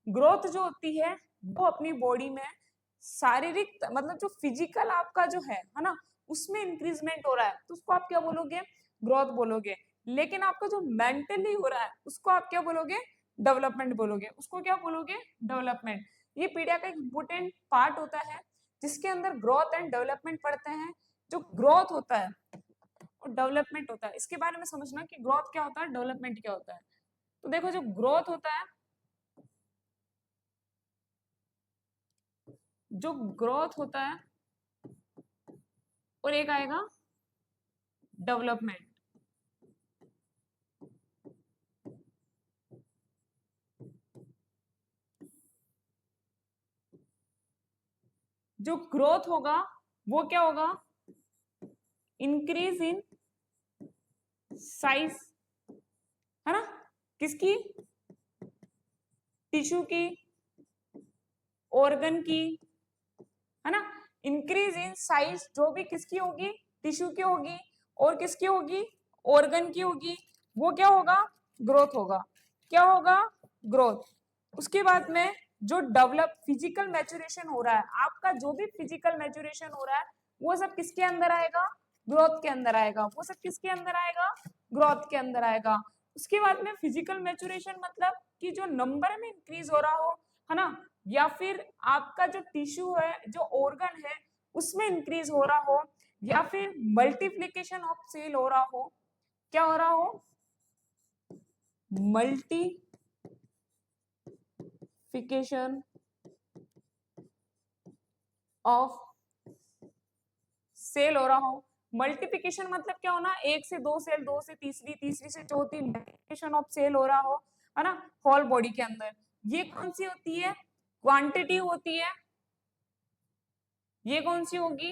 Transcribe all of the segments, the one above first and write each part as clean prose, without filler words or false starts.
Growth जो होती है वो अपनी बॉडी में शारीरिक मतलब जो फिजिकल आपका जो है ना, उसमें इंक्रीजमेंट हो रहा है तो उसको आप क्या बोलोगे, ग्रोथ बोलोगे। लेकिन आपका जो मेंटली हो रहा है उसको आप क्या बोलोगे, डेवलपमेंट बोलोगे। उसको क्या बोलोगे, डेवलपमेंट। ये पीडिया का एक इम्पोर्टेंट पार्ट होता है जिसके अंदर ग्रोथ एंड डेवलपमेंट पढ़ते हैं। जो ग्रोथ होता है और डेवलपमेंट होता है, इसके बारे में समझना कि ग्रोथ क्या होता है, डेवलपमेंट क्या होता है। तो देखो जो ग्रोथ होता है, जो ग्रोथ होता है और एक आएगा डेवलपमेंट। जो ग्रोथ होगा वो क्या होगा, इंक्रीज इन साइज, है ना, किसकी, टिश्यू की, ऑर्गन की, है ना। इंक्रीज इन साइज जो भी किसकी होगी, टिश्यू की होगी, और किसकी होगी, ऑर्गन की होगी, वो क्या होगा, ग्रोथ होगा। क्या होगा, ग्रोथ। उसके बाद में जो डेवलप फिजिकल मैच्योरेशन हो रहा है, आपका जो भी फिजिकल मैच्योरेशन हो रहा है वो सब किसके अंदर आएगा, ग्रोथ के अंदर आएगा। वो सब किसके अंदर आएगा, ग्रोथ के अंदर आएगा। उसके बाद में फिजिकल मैच्योरेशन मतलब कि जो नंबर में इंक्रीज हो रहा हो, है ना, या फिर आपका जो टिश्यू है, जो ऑर्गन है उसमें इंक्रीज हो रहा हो, या फिर मल्टीप्लीकेशन ऑफ सेल हो रहा हो। क्या हो रहा हो, मल्टीप्लिकेशन ऑफ सेल हो रहा हो। मल्टीप्लिकेशन मतलब क्या होना, एक से दो सेल, दो से तीसरी, तीसरी से चौथी, मल्टीप्लिकेशन ऑफ सेल हो रहा हो, है ना, होल बॉडी के अंदर। ये कौन सी होती है, क्वांटिटी होती है। ये कौन सी होगी,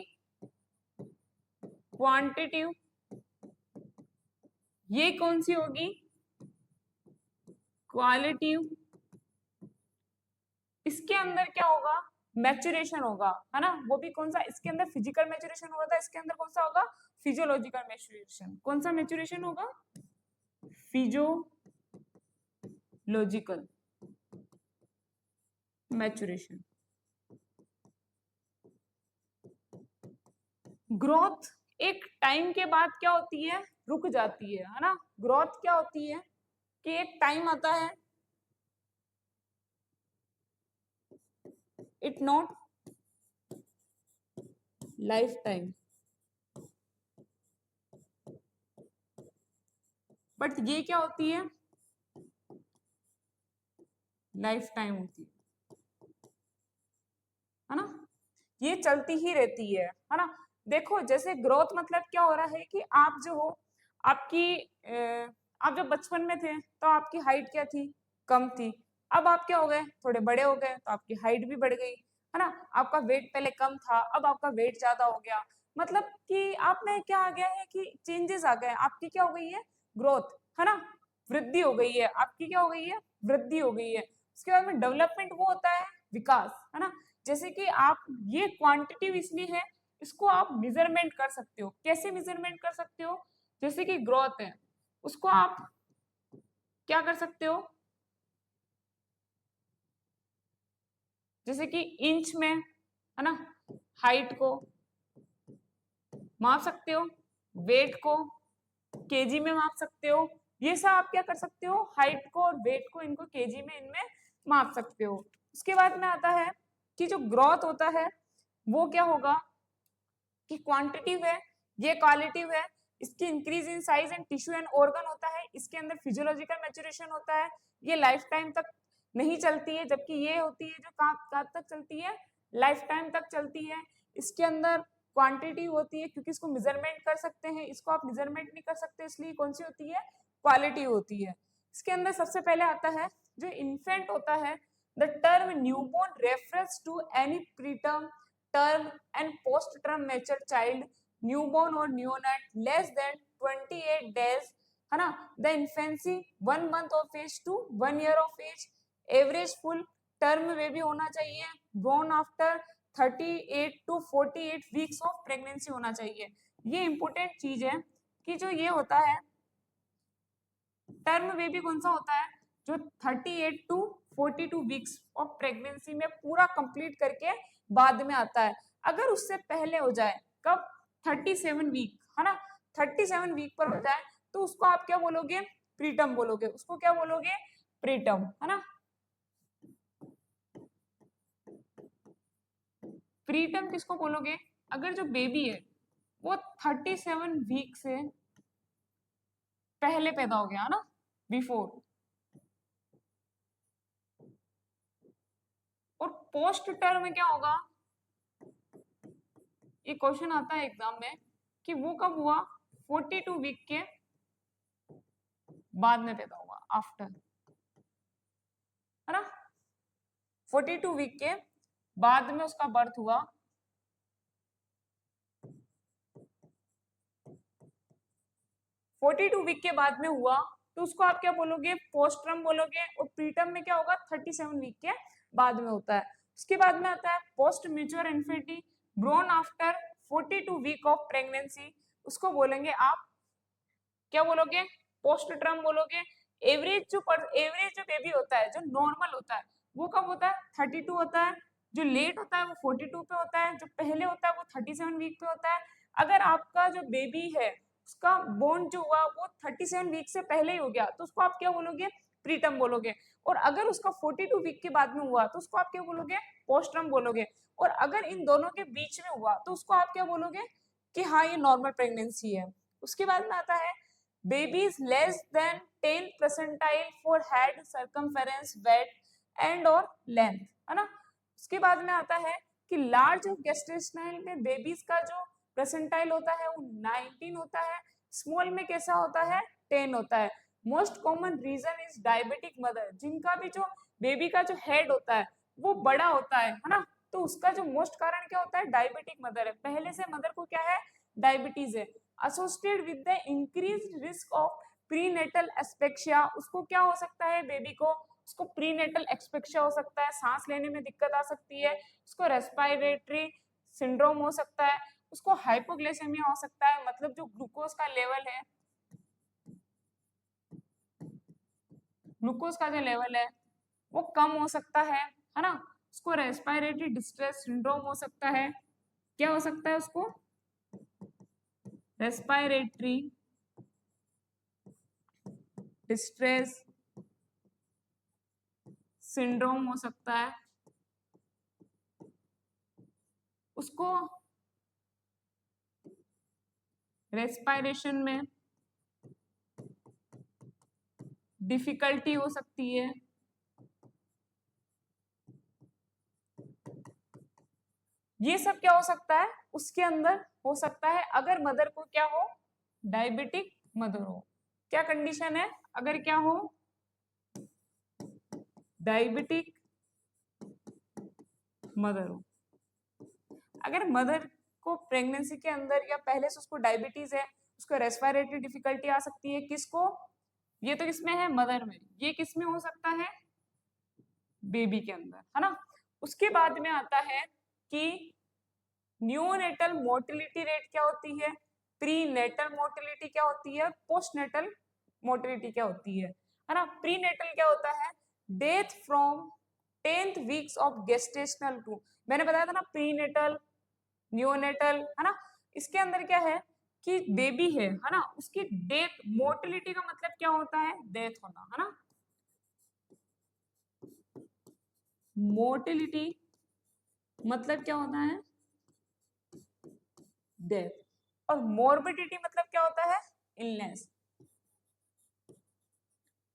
क्वांटिटिव। ये कौन सी होगी, क्वालिटिव। इसके अंदर क्या होगा, मैच्योरेशन होगा, है ना। वो भी कौन सा, इसके अंदर फिजिकल मैच्योरेशन हो रहा था, इसके अंदर कौन सा होगा, फिजियोलॉजिकल मैच्योरेशन। कौन सा मैच्योरेशन होगा, फिजियोलॉजिकल मैच्योरेशन। ग्रोथ एक टाइम के बाद क्या होती है, रुक जाती है ना। ग्रोथ क्या होती है कि एक टाइम आता है, it not life time, but ये क्या होती है, लाइफ टाइम होती है ना। ये चलती ही रहती है ना। देखो जैसे ग्रोथ मतलब क्या हो रहा है कि आप जो हो, आपकी आप जब बचपन में थे तो आपकी हाइट क्या थी, कम थी। अब आप क्या हो गए, थोड़े बड़े हो गए तो आपकी हाइट भी बढ़ गई, है ना। आपका वेट पहले कम था, अब आपका वेट ज्यादा हो गया। मतलब कि आप में क्या आ गया है कि चेंजेस आ गए, आपकी क्या हो गई है, ग्रोथ, है ना, वृद्धि हो गई है। आपकी क्या हो गई है, वृद्धि हो गई है। उसके बाद में डेवलपमेंट वो होता है, विकास, है ना। जैसे कि आप, ये क्वांटिटिव इसलिए है, इसको आप मेजरमेंट कर सकते हो। कैसे मेजरमेंट कर सकते हो, जैसे कि ग्रोथ है, उसको आप क्या कर सकते हो, जैसे कि इंच में, है ना, हाइट को माप सकते हो, वेट को केजी में माप सकते हो। ये सब आप क्या कर सकते हो, हाइट को और वेट को, इनको केजी में, इनमें माप सकते हो। उसके बाद में आता है कि जो ग्रोथ होता है वो क्या होगा, कि क्वांटिटिव है, ये क्वालिटिव है। इसकी increase in size and tissue and organ होता है, इसके अंदर फिजियोलॉजिकल मैच्योरेशन होता है। ये लाइफ टाइम तक नहीं चलती है, जबकि ये होती है जो कहाँ तक चलती है, लाइफ टाइम तक चलती है। इसके अंदर क्वांटिटी होती है क्योंकि इसको मेजरमेंट कर सकते हैं, इसको आप मेजरमेंट नहीं कर सकते, इसलिए कौन सी होती है, क्वालिटी होती है। इसके अंदर सबसे पहले आता है जो इन्फेंट होता है। The term newborn reference to any preterm term and post-term mature child, newborn or neonate less than 28 days, है ना, the infancy 1 month of age to 1 year of age, average full term baby होना चाहिए, born after 38 to 48 weeks of pregnancy होना चाहिए। ये important चीज है कि जो ये होता है टर्म बेबी कौन सा होता है, जो 38 टू 42 वीक्स ऑफ प्रेगनेंसी में पूरा कंप्लीट करके बाद में आता है। अगर उससे पहले हो जाए, कब, 37 वीक, है ना, 37 वीक पर हो जाए तो उसको आप क्या बोलोगे, प्रीटर्म बोलोगे, उसको क्या बोलोगे, प्रीटर्म, है ना। प्रीटर्म किसको बोलोगे, अगर जो बेबी है वो 37 वीक से पहले पैदा हो गया ना, बिफोर। और पोस्ट टर्म में क्या होगा, ये क्वेश्चन आता है एग्जाम में कि वो कब हुआ, 42 वीक के बाद में पैदा हुआ, आफ्टर, है ना, 42 वीक के बाद में उसका बर्थ हुआ। 42 वीक के बाद में हुआ तो उसको आप क्या बोलोगे, पोस्टर्म बोलोगे। और प्रीटर्म में क्या होगा, 37 वीक के बाद में होता है। उसके बाद में आता है post mature infant born after 42 week of pregnancy, उसको बोलेंगे आप क्या बोलोगे, पोस्ट टर्म बोलोगे। एवरेज जो बेबी होता है, जो नॉर्मल होता है वो कब होता है, 32 होता है। जो लेट होता है वो 42 पे होता है। जो पहले होता है वो 37 वीक पे होता है। अगर आपका जो बेबी है उसका बोर्न जो हुआ वो 37 वीक से पहले ही हो गया तो उसको आप क्या बोलोगे, प्रीटर्म बोलोगे। और अगर उसका 42 वीक के बाद में हुआ तो उसको आप क्या बोलोगे, पोस्टर्म बोलोगे। और अगर इन दोनों के बीच में हुआ तो उसको आप क्या बोलोगे कि हाँ ये नॉर्मल प्रेगनेंसी है। उसके बाद में आता है babies less than 10 percentile for head circumference, weight and और length, है ना। उसके बाद में आता है कि लार्ज गेस्टेशनल में बेबीज का जो परसेंटाइल होता है वो 19 होता है। स्मॉल में कैसा होता है, 10 होता है। Most common reason is diabetic mother, जिनका भी जो बेबी का जो हेड होता है वो बड़ा होता है ना, तो उसका जो मोस्ट कारण क्या होता है, डायबिटिक मदर है। पहले से मदर को क्या है, डायबिटीज है। Associated with the increased risk of prenatal asphyxia, उसको क्या हो सकता है, बेबी को उसको प्रीनेटल एक्सपेक्शिया हो सकता है, सांस लेने में दिक्कत आ सकती है। उसको रेस्पिरेटरी सिंड्रोम हो सकता है। उसको हाइपोग्लाइसेमिया हो सकता है, मतलब जो ग्लूकोज का लेवल है, ग्लूकोज का जो लेवल है वो कम हो सकता है ना। उसको रेस्पिरेटरी डिस्ट्रेस सिंड्रोम हो सकता है। क्या हो सकता है उसको, रेस्पिरेटरी डिस्ट्रेस सिंड्रोम हो सकता है। उसको रेस्पिरेशन में डिफिकल्टी हो सकती है। ये सब क्या हो सकता है, उसके अंदर हो सकता है अगर मदर को क्या हो, डायबिटिक मदर हो। क्या कंडीशन है, अगर क्या हो, डायबिटिक मदर हो। अगर मदर को प्रेगनेंसी के अंदर या पहले से उसको डायबिटीज है, उसको रेस्पिरेटरी डिफिकल्टी आ सकती है। किसको, ये तो किसमें है, मदर में। ये किसमें हो सकता है, बेबी के अंदर, है ना। उसके बाद में आता है कि न्यूनेटल मोर्टिलिटी रेट क्या होती है, प्रीनेटल मोर्टिलिटी क्या होती है, पोस्टनेटल मोर्टिलिटी क्या होती है ना। प्रीनेटल क्या होता है, death from 10th weeks of gestational to, मैंने बताया था ना, प्रीनेटल न्यूनेटल, है ना। इसके अंदर क्या है कि बेबी है ना, उसकी डेथ, मोर्टिलिटी का मतलब क्या होता है, डेथ होना, है ना। मोर्टिलिटी मतलब क्या होता है, डेथ। और मोर्बिडिटी मतलब क्या होता है, इलनेस।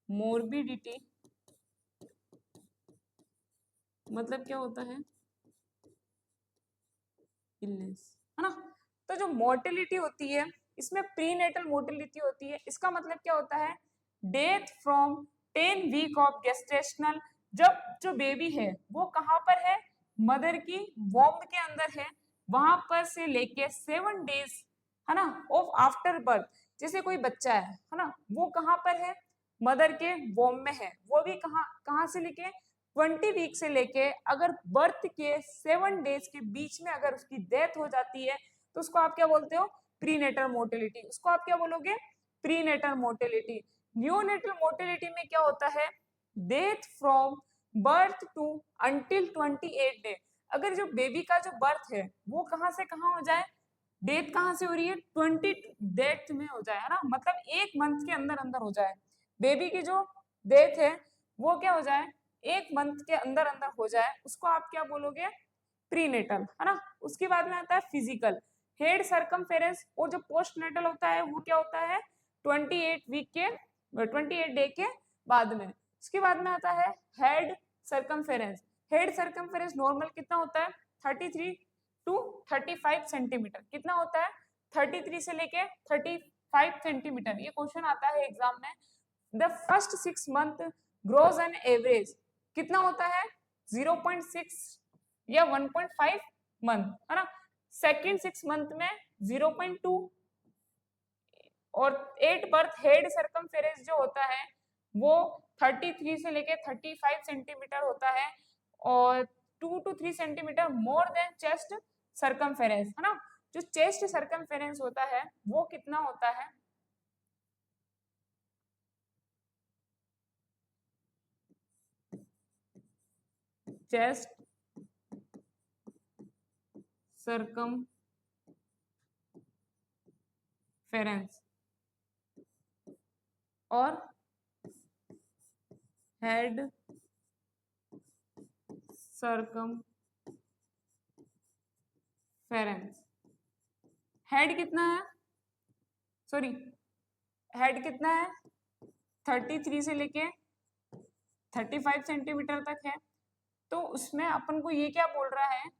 मोर्बिडिटी मतलब क्या होता है, इलनेस, है ना। तो जो मोर्टिलिटी होती है इसमें प्रीनेटल मोर्टिलिटी होती है, इसका मतलब क्या होता है, death from 10 week of gestational, जब जो बेबी है वो कहाँ पर है, मदर की वॉम्ब के अंदर है, वहां पर से लेके 7 डेज, है ना, ऑफ आफ्टर बर्थ। जैसे कोई बच्चा है ना, वो कहाँ पर है, मदर के वॉम्ब में है। वो भी कहाँ कहाँ से लेके 20 वीक से लेके अगर बर्थ के 7 डेज के बीच में अगर उसकी डेथ हो जाती है तो उसको आप क्या बोलते हो, प्रीनेटल मोर्टिलिटी। उसको आप क्या बोलोगे, प्रीनेटल मोर्टिलिटी। न्यूनेटल मोर्टिलिटी में क्या होता है, death from birth to until 28 day. अगर जो बेबी का जो बर्थ है वो कहाँ से कहाँ हो जाए, डेथ कहाँ से हो रही है, 20 डेथ में हो जाए, है ना, मतलब 1 मंथ के अंदर अंदर हो जाए। बेबी की जो डेथ है वो क्या हो जाए, 1 मंथ के अंदर अंदर हो जाए, उसको आप क्या बोलोगे, प्रीनेटल, है ना। उसके बाद में आता है फिजिकल, हेड सरकमफेरेंस, और जो पोस्ट नेटल होता है वो क्या होता है 28 वीक के 28 डे के बाद में। उसके बाद में आता है head circumference. Head circumference normal कितना होता है 33 टू 35 सेंटीमीटर। कितना होता है 33 से लेके 35 सेंटीमीटर। ये क्वेश्चन आता है एग्जाम में। The first 6 month grows an average कितना होता है 0.6 या 1.5 मंथ, है ना। सेकेंड 6 मंथ में 0.2, और 8 बर्थ हेड सरकमफेरेंस जो होता है वो 33 से लेके 35 सेंटीमीटर होता है, और 2 to 3 centimetre more than chest circumference, है ना। जो चेस्ट सरकमफेरेंस होता है वो कितना होता है, चेस्ट सरकमफेरेंस और हेड सरकमफेरेंस। हेड कितना है, सॉरी, हेड कितना है 33 से लेके 35 सेंटीमीटर तक है। तो उसमें अपन को ये क्या बोल रहा है,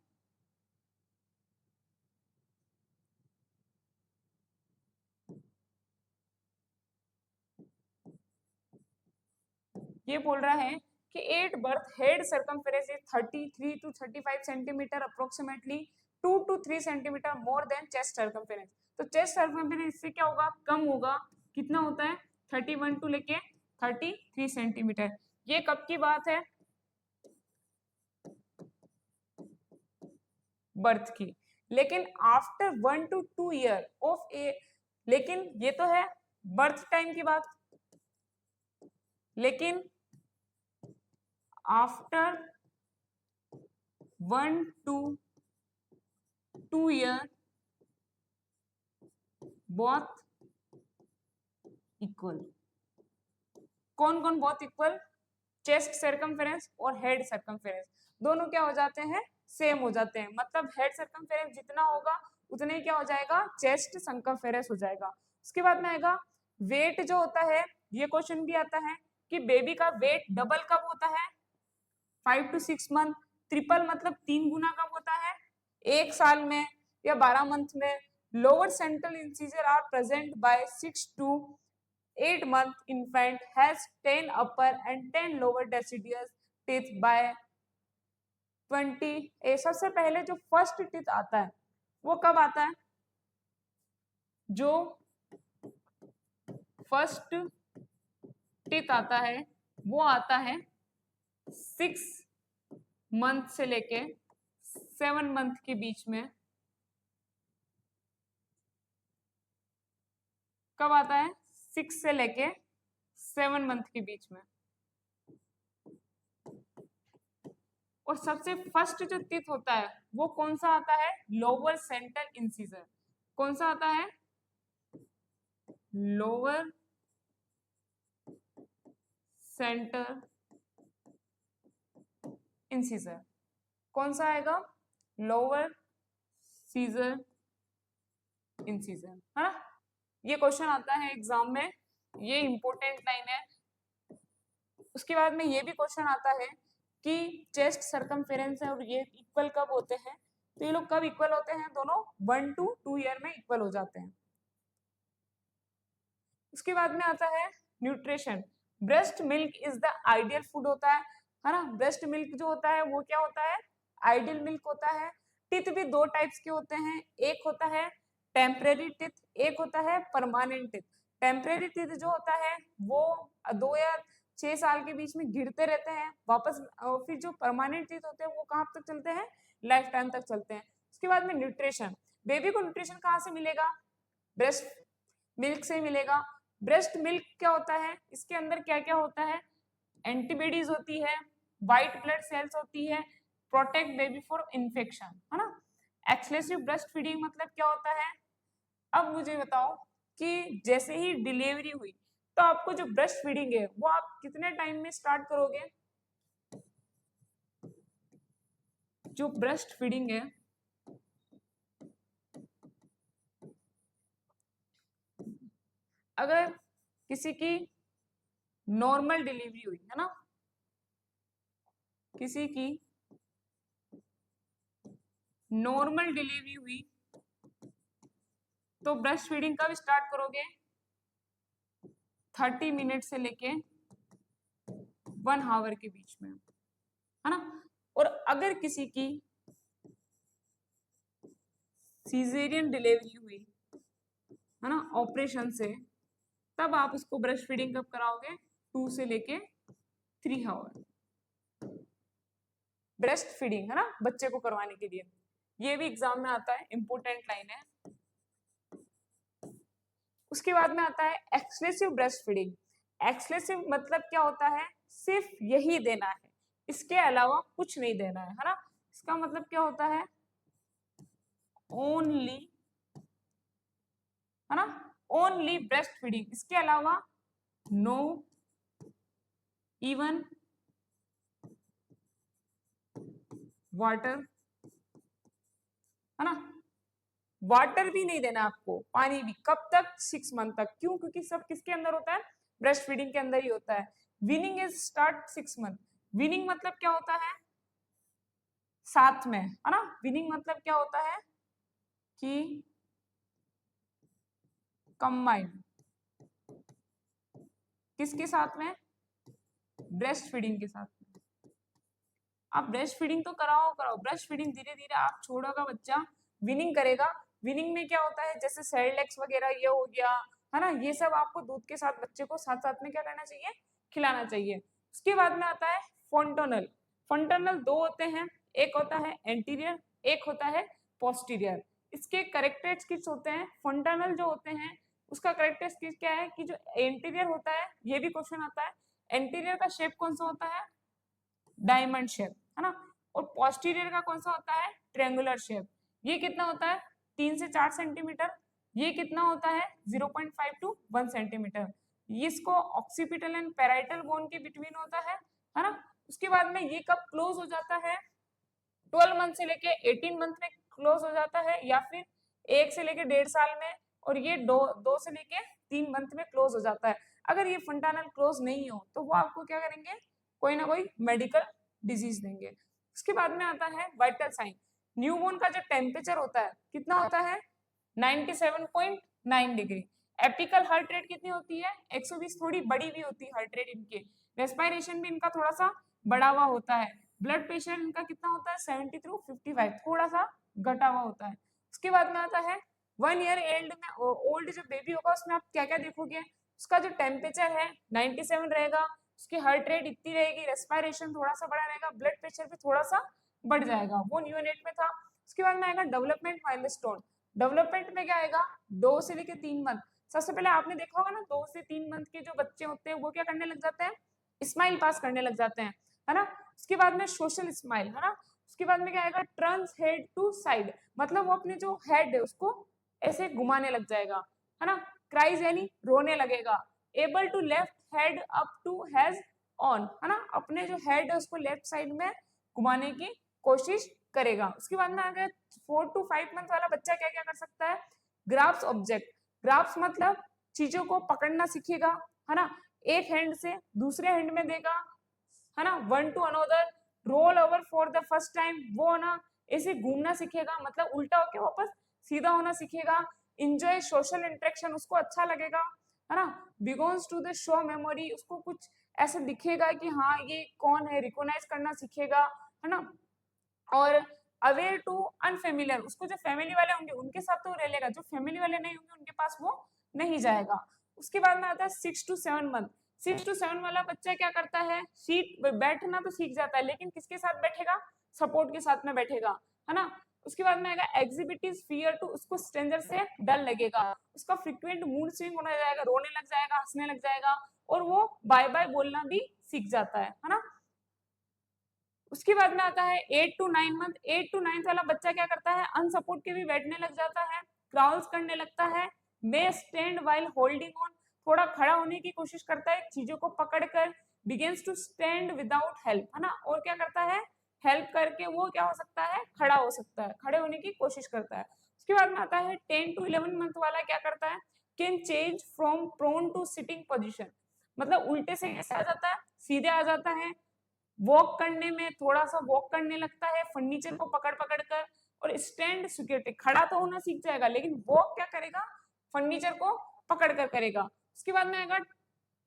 ये बोल रहा है कि 8 birth head circumference is 33 to 35 centimetre approximately 2 to 3 centimetre more than chest circumference. तो चेस्ट सरकमफेरेंस इससे क्या होगा, कम होगा। कितना होता है 31 टू लेके 33 सेंटीमीटर। ये कब की बात है, बर्थ की। लेकिन आफ्टर 1 to 2 ईयर ऑफ ए, लेकिन ये तो है बर्थ टाइम की बात, लेकिन after 1 to 2 year both equal. कौन कौन बहुत इक्वल, चेस्ट सरकमफेरेंस और हेड सरकमफेरेंस दोनों क्या हो जाते हैं, सेम हो जाते हैं। मतलब हेड सरकमफेरेंस जितना होगा उतना ही क्या हो जाएगा, चेस्ट सरकमफेरेंस हो जाएगा। उसके बाद में आएगा वेट जो होता है, ये क्वेश्चन भी आता है कि बेबी का वेट डबल कब होता है 5 to 6 मंथ, ट्रिपल मतलब 3 गुना कब होता है 1 साल में या 12 मंथ में। Lower central incisor are present by 6 to 8 month infant has 10 upper and 10 lower deciduous teeth by 20। सबसे पहले जो फर्स्ट टीथ आता है वो कब आता है, जो फर्स्ट टीथ आता है वो आता है 6 मंथ से लेके 7 मंथ के बीच में। कब आता है 6 से लेके 7 मंथ के बीच में। और सबसे फर्स्ट जो टीथ होता है वो कौन सा आता है, लोअर सेंट्रल इंसीजर। कौन सा आता है, लोअर सेंटर इंसीजर। कौन सा आएगा, लोअर सीजर इंसीजर, है ना। ये क्वेश्चन आता है एग्जाम में, ये इंपॉर्टेंट लाइन है। उसके बाद में ये भी क्वेश्चन आता है कि चेस्ट सरकमफेरेंस है और ये इक्वल कब होते हैं, तो ये लोग कब इक्वल होते हैं, दोनों 1 to 2 ईयर में इक्वल हो जाते हैं। उसके बाद में आता है nutrition. Breast milk is the ideal food होता है ना। ब्रेस्ट मिल्क जो होता है वो क्या होता है, आइडियल मिल्क होता है। टिथ भी 2 टाइप्स के होते हैं, एक होता है टेम्परेरी टिथ, एक होता है परमानेंट टिथ। टेम्परेरी टिथ जो होता है वो 2 या 6 साल के बीच में गिरते रहते हैं वापस, फिर जो परमानेंट टिथ होते हैं वो कहाँ तक चलते हैं, लाइफ टाइम तक चलते हैं। उसके बाद में न्यूट्रिशन, बेबी को न्यूट्रिशन कहाँ से मिलेगा, ब्रेस्ट मिल्क से मिलेगा। ब्रेस्ट मिल्क क्या होता है, इसके अंदर क्या क्या होता है, एंटीबॉडीज होती है, व्हाइट ब्लड सेल्स होती है, प्रोटेक्ट बेबी फॉर इन्फेक्शन, है ना। एक्सक्लूसिव ब्रेस्ट फीडिंग मतलब क्या होता है? अब मुझे बताओ कि जैसे ही डिलीवरी हुई तो आपको जो ब्रेस्ट फीडिंग है वो आप कितने टाइम में स्टार्ट करोगे? जो ब्रेस्ट फीडिंग है अगर किसी की नॉर्मल डिलीवरी हुई है ना, किसी की नॉर्मल डिलीवरी हुई तो ब्रेस्ट फीडिंग कब स्टार्ट करोगे? 30 मिनट से लेके 1 आवर के बीच में, है ना। और अगर किसी की सीजेरियन डिलीवरी हुई है ना, ऑपरेशन से, तब आप उसको ब्रेस्ट फीडिंग कब कराओगे? 2 से लेके 3 आवर ब्रेस्ट फीडिंग, है ना, बच्चे को करवाने के लिए। ये भी एग्जाम में आता है, इंपोर्टेंट लाइन है। उसके बाद में आता है एक्सक्लूसिव ब्रेस्ट फीडिंग। एक्सक्लूसिव मतलब क्या होता है? सिर्फ यही देना है, इसके अलावा कुछ नहीं देना है ना। इसका मतलब क्या होता है? ओनली, है ना, ओनली ब्रेस्ट फीडिंग, इसके अलावा नो इवन वाटर, है ना, वाटर भी नहीं देना आपको, पानी भी। कब तक? 6 मंथ तक। क्यों? क्योंकि सब किसके अंदर होता है? ब्रेस्ट फीडिंग के अंदर ही होता है। Weaning is start 6 month. Weaning मतलब क्या होता है? साथ में, है ना। वीनिंग मतलब क्या होता है कि कंबाइन, किसके साथ में? ब्रेस्ट फीडिंग के साथ में। आप ब्रेस्ट फीडिंग तो कराओ कराओ, ब्रेस्ट फीडिंग धीरे धीरे आप छोड़ोगा बच्चा, विनिंग करेगा। विनिंग में क्या होता है? जैसे सेरेलैक्स वगैरह ये हो गया, है ना, ये सब आपको दूध के साथ बच्चे को साथ साथ में क्या करना चाहिए? खिलाना चाहिए। उसके बाद में आता है फोंटोनल। फोंटोनल दो होते हैं, एक होता है एंटीरियर, एक होता है पोस्टीरियर। इसके कैरेक्टरिस्टिक्स होते हैं, फोंटोनल जो होते हैं उसका कैरेक्टरिस्टिक्स क्या है कि जो एंटीरियर होता है, ये भी क्वेश्चन आता है, एंटीरियर का शेप कौन सा होता है? डायमंड शेप, है ना। और पोस्टीरियर का कौन सा होता है? Triangular shape. ये कितना होता है? 3 से 4 सेंटीमीटर। ये कितना होता है? 0.5 टू 1 सेंटीमीटर। इसको ऑक्सीपिटल एंड पैराइटल बोन के बिटवीन होता है ना। उसके बाद में ये कब क्लोज हो जाता है? 12 मंथ से लेके 18 मंथ में क्लोज हो जाता है, या फिर 1 से लेके 1.5 साल में, और ये 2 से लेके 3 मंथ में क्लोज हो जाता है। अगर ये फंटानल क्लोज नहीं हो तो वो आपको क्या करेंगे? कोई ना कोई मेडिकल डिजीज देंगे। उसके बाद में आता है वाइटल साइन। न्यूबॉर्न का जो टेम्परेचर होता है कितना होता है? 97.9 डिग्री। एपिकल हार्ट रेट कितनी होती है? 120। थोड़ी बड़ी भी होती है हार्ट रेट इनके। रेस्पिरेशन भी इनका थोड़ा सा बढ़ा हुआ होता है। ब्लड प्रेशर इनका कितना होता है? 70 थ्रू 55, थोड़ा सा घटा हुआ होता है। उसके बाद में आता है 1 ईयर ओल्ड जो बेबी होगा उसमें आप क्या क्या देखोगे? उसका जो टेम्परेचर है 97 रहेगा, उसकी हार्ट रेट इतनी रहेगी, रेस्पिरेशन थोड़ा सा बड़ा रहेगा, ब्लड प्रेशर भी थोड़ा सा बढ़ जाएगा। वो न्यूनेट में था। उसके बाद में आएगा डेवलपमेंट माइलस्टोन। डेवलपमेंट में क्या आएगा? 2 से लेके 3 मंथ। सबसे पहले आपने देखा होगा ना, 2 से 3 मंथ के जो बच्चे होते हैं वो क्या करने लग जाते हैं? स्माइल पास करने लग जाते हैं, है ना। उसके बाद में सोशल स्माइल, है ना। उसके बाद में क्या आएगा? टर्न्स हेड टू साइड, मतलब वो अपने जो हेड है उसको ऐसे घुमाने लग जाएगा, है ना। क्राइज यानी रोने लगेगा। Able to left head up to has on, है ना, अपने जो हेड है उसको लेफ्ट साइड में घुमाने की कोशिश करेगा। उसके बाद में अगर 4 to 5 मंथ वाला बच्चा क्या क्या कर सकता है? Graphs object. ग्राफ्स मतलब चीजों को पकड़ना सीखेगा, है ना, एक हैंड से दूसरे हैंड में देगा, है ना, one two another. Roll over for the first time, वो ना ऐसे घूमना सीखेगा, मतलब उल्टा होके वापस सीधा होना सीखेगा। इंजॉय सोशल इंटरेक्शन, उसको अच्छा लगेगा, है ना। बिगोन्स टू द शो मेमोरी, उसको कुछ ऐसे दिखेगा कि हाँ ये कौन है, रिकॉग्नाइज करना सीखेगा, है ना। और अवेयर टू अनफेमिलियर, उसको जो फैमिली वाले होंगे उनके साथ तो रह लेगा, जो फैमिली वाले नहीं होंगे उनके पास वो नहीं जाएगा। उसके बाद में आता है 6 to 7 मंथ। 6 to 7 वाला बच्चा क्या करता है? सीट बैठना तो सीख जाता है, लेकिन किसके साथ बैठेगा? सपोर्ट के साथ में बैठेगा, है ना। उसके बाद में आएगा एग्जिबिटिव फियर टू, उसको स्ट्रेंजर से डर लगेगा, उसका फ्रिक्वेंट मूड स्विंग होने जाएगा, रोने लग जाएगा, हंसने लग जाएगा, और वो बाय बाय बोलना भी सीख जाता है ना। उसके बाद में आता है 8 to 9 मंथ। 8 to 9 वाला बच्चा क्या करता है, अनसपोर्ट के भी बैठने लग जाता है, क्राउल्स करने लगता है, मे स्टैंड व्हाइल होल्डिंग ऑन, थोड़ा खड़ा होने की कोशिश करता है चीजों को पकड़कर, begins to stand without help, है ना, और क्या करता है, हेल्प करके वो क्या हो सकता है, खड़ा हो सकता है, खड़े होने की कोशिश करता है। उसके बाद में आता है 10 to 11 मंथ वाला क्या करता है, can change from prone to sitting position, मतलब उल्टे से ऐसे आ जाता है, सीधे आ जाता है, वॉक करने में थोड़ा सा वॉक करने लगता है फर्नीचर को पकड़ पकड़ कर, और स्टैंड सिक्योरिटी, खड़ा तो होना सीख जाएगा लेकिन वॉक क्या करेगा, फर्नीचर को पकड़ कर करेगा। उसके बाद में आएगा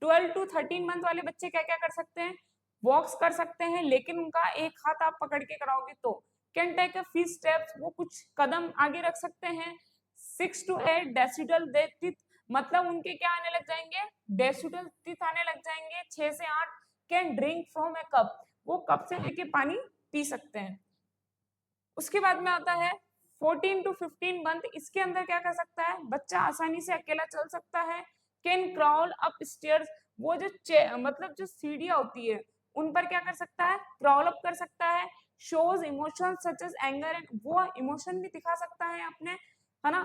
12 to 13 मंथ वाले बच्चे क्या क्या कर सकते हैं, वॉक्स कर सकते हैं लेकिन उनका एक हाथ आप पकड़ के कराओगे तो, can take a few steps, वो कुछ कदम आगे रख सकते हैं। 6 to 8 डेसिडल टीथ, मतलब उनके क्या आने लग जाएंगे, डेसिडल टीथ आने लग जाएंगे, 6 से 8। Can drink from A cup, वो कप से लेके पानी पी सकते हैं। उसके बाद में आता है 14 to 15 मंथ, इसके अंदर क्या कर सकता है, बच्चा आसानी से अकेला चल सकता है। कैन क्राउल अप स्टेयर्स, वो जो मतलब जो सीढ़ियां होती है उन पर क्या कर सकता है, क्राउल अप कर सकता है। Shows emotion such as anger and, वो इमोशन भी दिखा सकता है अपने, है ना,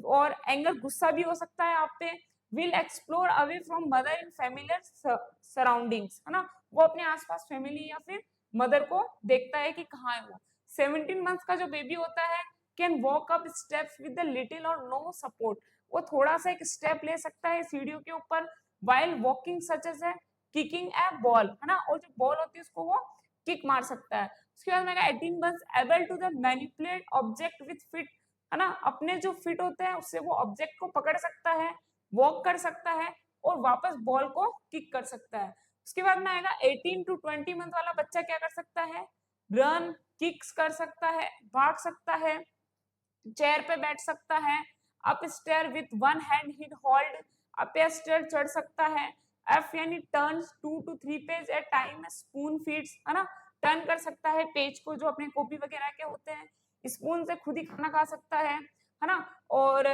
और एंगर गुस्सा भी हो सकता है आप पे। Will explore away from mother in familiar surroundings, है ना, वो अपने आसपास फैमिली या फिर मदर को देखता है कि कहाँ है वो। 17 मंथ का जो बेबी होता है can walk up steps with the little और नो सपोर्ट, वो थोड़ा सा एक स्टेप ले सकता है सीढ़ियों के ऊपर, वाइल वॉकिंग सच एज है किकिंग ए बॉल, है ना, और जो बॉल होती है उसको वो किक मार सकता है। उसके बाद में 18 month able to the manipulate object with fit, है ना, अपने जो फिट होते हैं उससे वो ऑब्जेक्ट को पकड़ सकता है, वॉक कर सकता है और वापस बॉल को किक कर सकता है। उसके बाद में आएगा 18 to 20 मंथ वाला बच्चा क्या कर सकता है, रन, किक्स कर सकता है, भाग सकता है, चेयर पे बैठ सकता है, up stair with one hand hit hold, up stair चढ़ सकता है, एफ यानी turn 2 to 3 page at time, spoon feeds, है ना, टर्न कर सकता है पेज को जो अपने कॉपी वगैरह के होते हैं, स्पून से खुद ही खाना खा सकता है ना, और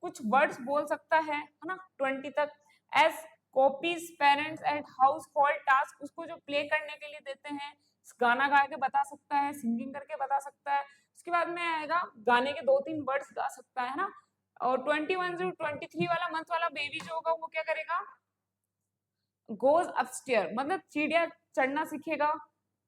कुछ वर्ड्स बोल सकता है ना 20 तक। Age copies parents and household task, उसको जो प्ले करने के लिए देते हैं, गाना गा के बता सकता है, सिंगिंग करके बता सकता है। उसके बाद में आएगा गाने के 2-3 वर्ड्स गा सकता है ना। और 21 से 23 वाला मंथ वाला बेबी जो होगा वो क्या करेगा, गोज अपस्टेयर, मतलब सीढ़ियां चढ़ना सीखेगा,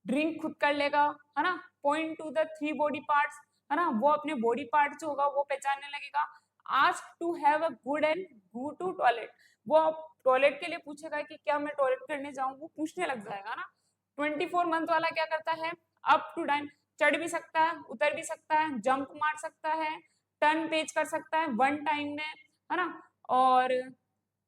ड्रिंक खुद कर लेगा, है ना, point two the 3 body parts, है ना, वो अपने बॉडी पार्ट जो होगा वो पहचानने लगेगा। Ask to have a good and go to toilet, वो टॉयलेट के लिए पूछेगा कि क्या मैं टॉयलेट करने जाऊं, वो पूछने लग जाएगा ना। 24 मंथ वाला क्या करता है, अप टू डाउन, चढ़ भी सकता है, उतर भी सकता है, जंप मार सकता है, टर्न पेज कर सकता है वन टाइम में, है ना, और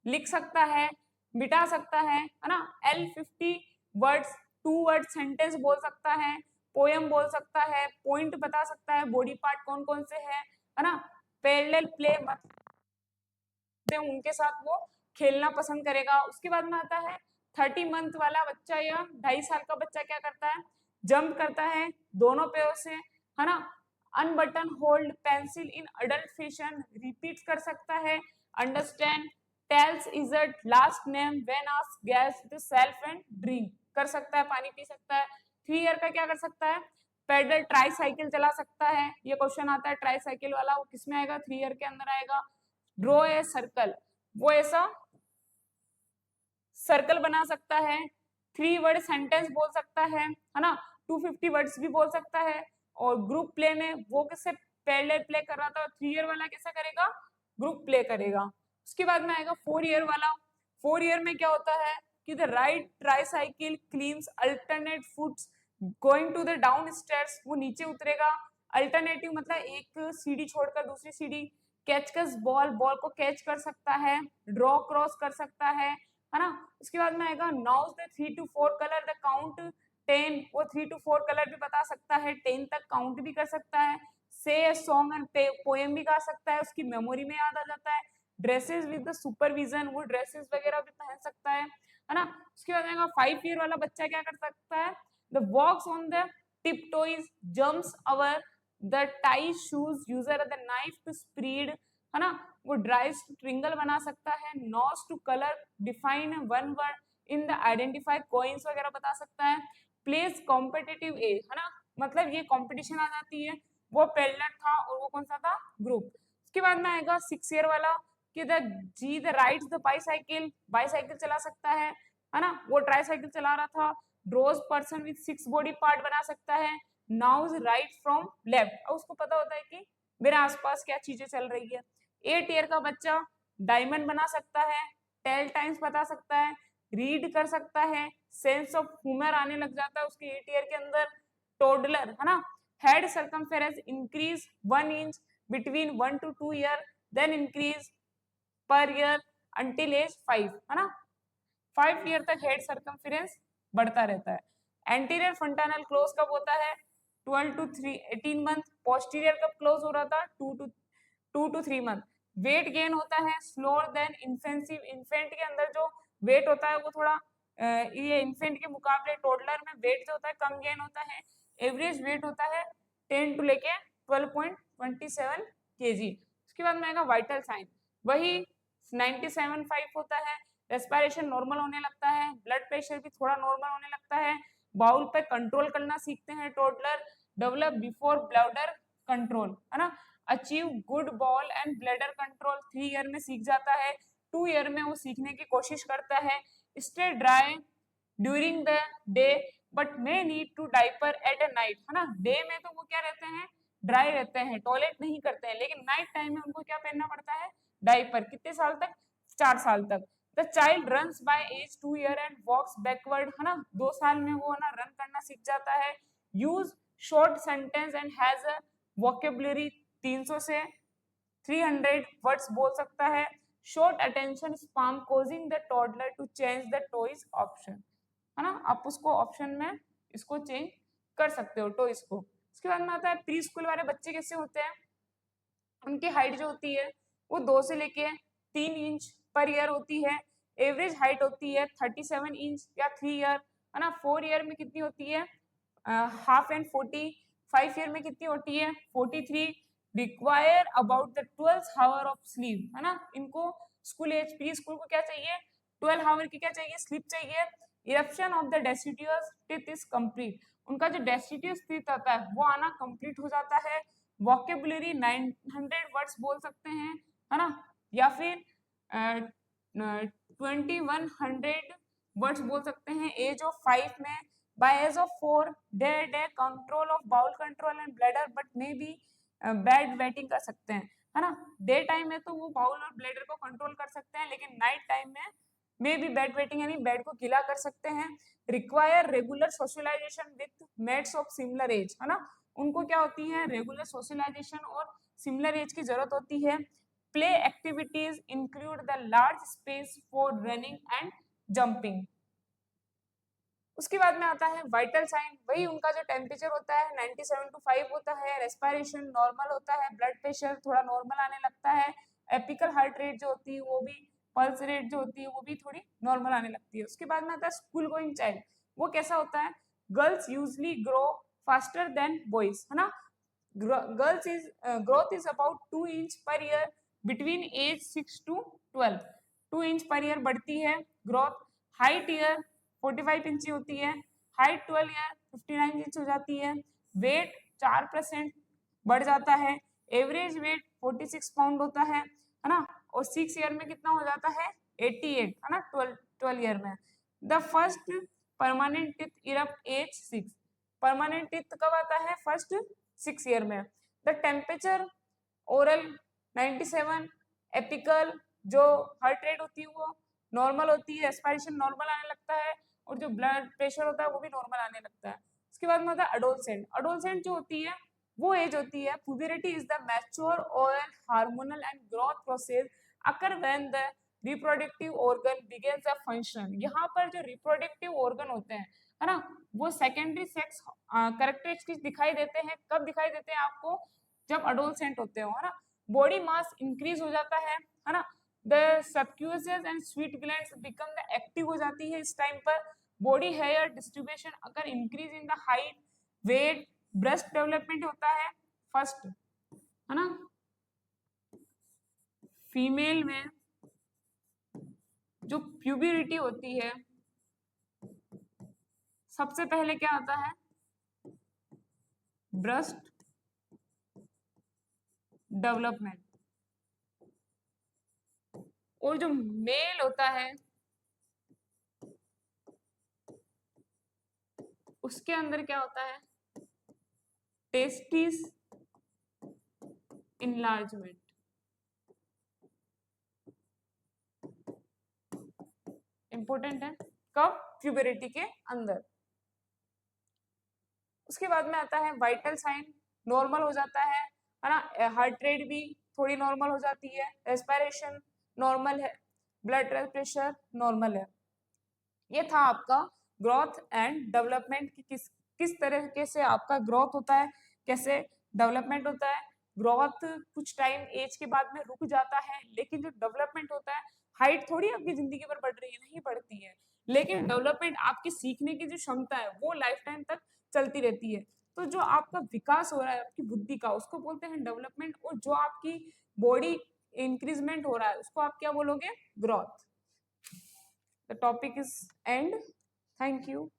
लिख सकता है, मिटा सकता है ना, L50 वर्ड्स, 2 वर्ड सेंटेंस बोल सकता है, पोयम बोल सकता है, पॉइंट बता सकता है, बॉडी पार्ट कौन कौन से है ना, पैरेलल प्ले उनके साथ वो खेलना पसंद करेगा। उसके बाद में आता है 30 मंथ वाला बच्चा या 2.5 साल का बच्चा क्या करता है, जंप करता है दोनों पैरों से, है ना, unbutton hold pencil in adult fashion, repeat कर सकता है, अंडरस्टैंड, टेल्स इजट last name when asked guess the self and drink, कर सकता है, पानी पी सकता है। 3 ईयर का क्या कर सकता है, पैडल ट्राई साइकिल चला सकता है, ये क्वेश्चन आता है ट्राई साइकिल वाला, वो किसमें आएगा, 3 ईयर के अंदर आएगा। ड्रॉ ए सर्कल, वो ऐसा सर्कल बना सकता है, 3 वर्ड सेंटेंस बोल सकता है ना, 250 वर्ड्स भी बोल सकता है। और ग्रुप प्ले में वो किससे पैरेलल प्ले कर रहा था, 3 ईयर वाला कैसा करेगा, ग्रुप प्ले करेगा। उसके बाद में आएगा 4 ईयर वाला। 4 ईयर में क्या होता है कि the right tricycle cleans alternate foots going to the down stairs, वो नीचे उतरेगा, अल्टरनेटिव मतलब एक सीढ़ी छोड़कर दूसरी सीढ़ी, कैच कस बॉल, बॉल को कैच कर सकता है, ड्रॉ क्रॉस कर सकता है ना। उसके बाद में आएगा now's the 3 to 4 colour the count 10, वो 3 to 4 कलर भी बता सकता है, 10 तक काउंट भी कर सकता है, से सॉन्ग एंड पोएम भी गा सकता है, उसकी मेमोरी में याद आ जाता है। ड्रेसेस विद द सुपरविजन, वो ड्रेसेस वगैरह भी पहन सकता है ना। उसके बाद आएगा 5 ईयर वाला बच्चा क्या कर सकता है, the walks on the tip toes, jumps over the tie shoes uses the knife to spread, है ना, वो ड्राइव्स टू ट्रिंगल बना सकता है, knows two colour define one word in the identify coins वगैरह बता सकता है। प्लेस कॉम्पिटिटिव एज, है ना, मतलब ये कंपटीशन आ जाती है। वो पेलनेट था और वो कौन सा था, ग्रुप। उसके बाद में आएगा 6 ईयर वाला कि the rides the bicycle, bicycle चला सकता है ना, वो ट्राईसाइकिल चला रहा था। Draws person with 6 body part बना सकता है। नाउज राइट फ्रॉम लेफ्ट, और उसको पता होता है कि मेरे आसपास क्या चीजें चल रही है। 8 ईयर का बच्चा डायमंड बना सकता है, टेल टाइम्स बता सकता है, रीड कर सकता है, सेंस ऑफ ह्यूमर आने लग जाता है उसके 8 ईयर के अंदर। टोडलर, है ना, head circumference increase 1 inch between 1 to 2 year, then increase per year until age 5, है ना, 5 ईयर तक हेड सर्कमफेरेंस बढ़ता रहता है। एंटीरियर फ्रंटानल क्लोज कब होता है, 12 to 18 मंथ। पोस्टीरियर कब क्लोज हो रहा था, 2 to 3 मंथ। वेट गेन होता है स्लोअर देन इन्फेंसी, इन्फेंट के अंदर जो वेट होता है वो थोड़ा ये इन्फेंट के मुकाबले टोडलर में वेट जो होता है कम गेन होता है। एवरेज वेट होता है 10 टू लेके 12.27 kg। उसके बाद में आएगा वाइटल साइन, वही 97.5 होता है। रेस्पिरेशन नॉर्मल होने लगता है, ब्लड प्रेशर भी थोड़ा नॉर्मल होने लगता है। बाउल पे कंट्रोल करना सीखते हैं toddler. Develop before bladder control, है ना, achieve good ball and bladder control 3 year में सीख जाता है। 2 ईयर में वो सीखने की कोशिश करता है। Stay dry during the day but may need to diaper at a night, है ना, डे में तो वो क्या रहते हैं, ड्राई रहते हैं, टॉयलेट नहीं करते हैं, लेकिन नाइट टाइम में उनको क्या पहनना पड़ता है, डाइपर। कितने साल तक, 4 साल तक। The child runs by age 2 year and walks backward, है ना, 2 साल में वो ना रन करना सीख जाता है। Use short sentence and has a vocabulary 300 से 300 वर्ड्स बोल सकता है। Short attention spam causing the toddler to change the toys option, है ना, आप उसको ऑप्शन में इसको चेंज कर सकते हो टॉयज को। उसके बाद में आता है प्री स्कूल वाले बच्चे कैसे होते हैं, उनकी हाइट जो होती है वो 2 से लेके 3 इंच पर ईयर होती है। एवरेज हाइट होती है 37 इंच या 3 ईयर, है ना। 4 ईयर में कितनी होती है, हाफ एंड 40। 5 ईयर में कितनी होती है, 43। Require about the 12 hour of sleep, है ना, इनको स्कूल एज प्री स्कूल को क्या चाहिए, 12 आवर की क्या चाहिए, स्लीप चाहिए। Eruption of the deciduous teeth is complete, उनका जो डेसिडियस टीथ आता है वो आना कंप्लीट हो जाता है। वोकेबुलरी 900 वर्ड्स बोल सकते हैं, है ना, या फिर 2100 वर्ड्स बोल सकते हैं। एज ऑफ 5 में, by age of 4 day control of bowel control and bladder but may be bed wetting कर सकते हैं, है ना। डे टाइम में तो वो बाउल और ब्लैडर को कंट्रोल कर सकते हैं, लेकिन नाइट टाइम में मे बी बेड वेटिंग यानी बेड को गीला कर सकते हैं। Require regular socialization with mates of similar age, है ना, उनको क्या होती है, रेगुलर सोशलाइजेशन और सिमिलर एज की जरूरत होती है। Play activities include the large space for running and jumping. उसके बाद में आता है वाइटल साइन, वही उनका जो टेम्परेचर होता है 97 to 5 होता है। रेस्पिरेशन नॉर्मल होता है, ब्लड प्रेशर थोड़ा नॉर्मल आने लगता है। एपिकल हार्ट रेट जो होती है वो भी, पल्स रेट जो होती है वो भी थोड़ी नॉर्मल आने लगती है। उसके बाद में आता है स्कूल गोइंग चाइल्ड, वो कैसा होता है, girls usually grow faster than boys, है ना, girls is growth is about 2 inch per year between age 6 to 12, 2 inch per year बढ़ती है ग्रोथ। हाइट ईयर 45 इंच होती है, हाइट 12 ईयर 59 इंच हो जाती है। वेट 4% बढ़ जाता है। एवरेज वेट 46 पाउंड होता है ना, और 6 ईयर में कितना हो जाता है, 88, है ना, 12 ईयर में। The first permanent teeth erupt age 6, permanent teeth कब आता है, फर्स्ट 6 ईयर में। द टेम्परेचर ओरल 97, एपिकल जो हार्ट रेट होती है वो नॉर्मल होती है, रेस्पिरेशन नॉर्मल आने लगता है, और जो ब्लड प्रेशर होता है वो भी नॉर्मल आने लगता है। उसके बाद में होता है अडोलसेंट। अडोलसेंट जो होती है वो एज होती है, puberty is the mature oral hormonal and growth process occur when the reproductive organ begins a function. यहाँ पर जो रिप्रोडक्टिव ऑर्गन होते हैं, है ना, वो सेकेंडरी सेक्स कैरेक्टरिस्टिक्स दिखाई देते हैं, कब दिखाई देते हैं आपको, जब अडोलसेंट होते हो, है ना। बॉडी मास इंक्रीज हो जाता है ना, the sebaceous and sweet glands become the active हो जाती है इस टाइम पर। बॉडी हेयर डिस्ट्रीब्यूशन अगर increase in the height, weight, breast development होता है फर्स्ट, है ना। फीमेल में जो प्यूबरिटी होती है सबसे पहले क्या आता है, ब्रेस्ट डेवलपमेंट। और जो मेल होता है उसके अंदर क्या होता है, टेस्टिस इनलार्जमेंट। इंपॉर्टेंट है, कब, प्यूबरिटी के अंदर। उसके बाद में आता है वाइटल साइन, नॉर्मल हो जाता है ना, हार्ट रेट भी थोड़ी नॉर्मल हो जाती है, रेस्पिरेशन नॉर्मल है, ब्लड प्रेशर नॉर्मल है। ये था आपका ग्रोथ एंड डेवलपमेंट की किस तरीके से आपका ग्रोथ होता है, कैसे डेवलपमेंट होता है। ग्रोथ कुछ टाइम एज के बाद में रुक जाता है, लेकिन जो डेवलपमेंट होता है, हाइट थोड़ी आपकी जिंदगी भर बढ़ रही है, नहीं बढ़ती है, लेकिन डेवलपमेंट आपकी सीखने की जो क्षमता है वो लाइफ टाइम तक चलती रहती है। तो जो आपका विकास हो रहा है आपकी बुद्धि का, उसको बोलते हैं डेवलपमेंट। और जो आपकी बॉडी इंक्रीजमेंट हो रहा है उसको आप क्या बोलोगे, growth. The topic is end. Thank you.